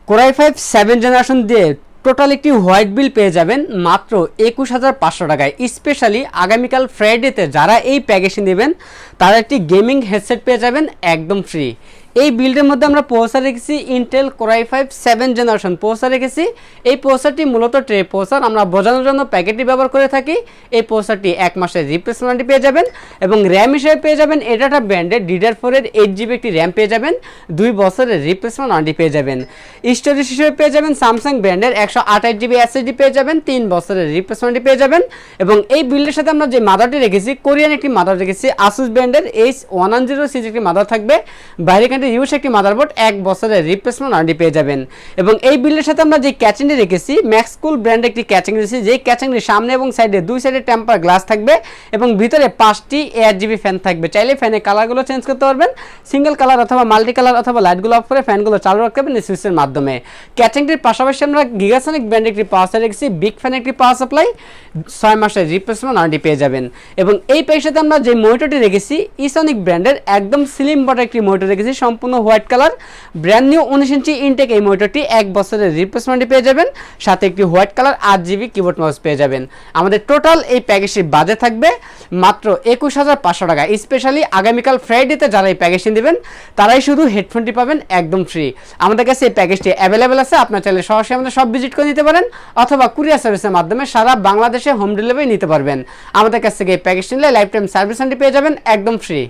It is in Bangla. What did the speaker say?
কোরাই 5 7 জেনারেশন দিয়ে টোটাল একটি হোয়াইট বিল পেয়ে যাবেন মাত্র 21,500 টাকায়। স্পেশালি আগামীকাল ফ্রাইডেতে যারা এই প্যাকেজটি নেবেন তারা একটি গেমিং হেডসেট পেয়ে যাবেন একদম ফ্রি। এই বিল্ডের মধ্যে আমরা প্রসেসর রেখেছি ইন্টেল কোরাই 5 7 জেনারেশন প্রসেসর রেখেছি। এই প্রসেসরটি মূলত ট্রে প্রসেসর, আমরা বোঝানোর জন্য প্যাকেটটি ব্যবহার করে থাকি। এই প্রসেসরটি 1 মাসের রিপ্লেসমেন্ট ওয়ারেন্টি পেয়ে যাবেন এবং র্যাম হিসেবে পেয়ে যাবেন এডাটা ব্র্যান্ডের DDR4 এর 8GB একটি র্যাম পেয়ে যাবেন, 2 বছরের রিপ্লেসমেন্ট ওয়ারেন্টি পেয়ে যাবেন। স্টোরেজ হিসেবে পেয়ে যাবেন স্যামসাং ব্র্যান্ডের 128GB SSD পেয়ে যাবেন, 3 বছরের রিপ্লেসমেন্ট ওয়ারেন্টি পেয়ে যাবেন। এবং এই বিল্ডের সাথে আমরা যে মাদারটি রেখেছি কোরিয়ান একটি মাদার রেখেছি, আসুস ব্র্যান্ডের H110 সিরিজ একটি মাদার থাকবে, বাইরে ইউস একটি মাদারবোর্ড, 1 বছরের রিপ্লেসমেন্ট ওয়ারেন্টি পেয়ে যাবেন। এবং এই বিল্ডের সাথে আমরা যে ক্যাচিংটি রেখেছি ম্যাক্সকুল ব্র্যান্ডের একটি ক্যাচিং রেখেছি, যেই ক্যাচিংটির সামনে এবং সাইডে 2 সাইডে টেম্পার গ্লাস থাকবে এবং ভিতরে 5টি ARGB ফ্যান থাকবে। চাইলে ফ্যানের কালারগুলো চেঞ্জ করতে পারবেন, সিঙ্গেল কালার অথবা মাল্টি কালার অথবা লাইটগুলো অফ করে ফ্যানগুলো চালু রাখতে পারবেন এই সুইচের মাধ্যমে। ক্যাচিংটির পাশাপাশি আমরা গিগাসনিক ব্র্যান্ডের একটি পাওয়ার সাপ্লাই রেখেছি, বিগ ফ্যান একটি পাওয়ার সাপ্লাই, 6 মাসের রিপ্লেসমেন্ট ওয়ারেন্টি পেয়ে যাবেন। এবং এই প্যাকের সাথে আমরা যে মনিটরটি রেখেছি ইসনিক ব্র্যান্ডের একদম স্লিম বড় একটি মনিটর রেখেছি, সম্পূর্ণ হোয়াইট কালার, ব্র্যান্ড নিউ 19 ইঞ্চি ইনটেক। এই মনিটরটি 1 বছরের রিপ্লেসমেন্ট পেয়ে যাবেন, সাথে একটি white colour 8GB keyboard mouse পেয়ে যাবেন। আমাদের টোটাল এই প্যাকেজটির বাজেট থাকবে মাত্র 21,500 টাকা। স্পেশালি আগামীকাল ফ্রাইডেতে যারা এই প্যাকেজটি দেবেন তারাই শুধু হেডফোনটি পাবেন একদম ফ্রি। আমাদের কাছে এই প্যাকেজটি অ্যাভেলেবেল আছে, আপনার চাইলে সরাসরি আমাদের সব ভিজিট করে নিতে পারেন অথবা কুরিয়ার সার্ভিসের মাধ্যমে সারা বাংলাদেশে হোম ডেলিভারি নিতে পারবেন। আমাদের কাছ থেকে এই প্যাকেজটি নিলে লাইফ টাইম সার্ভিস পেয়ে যাবেন একদম ফ্রি।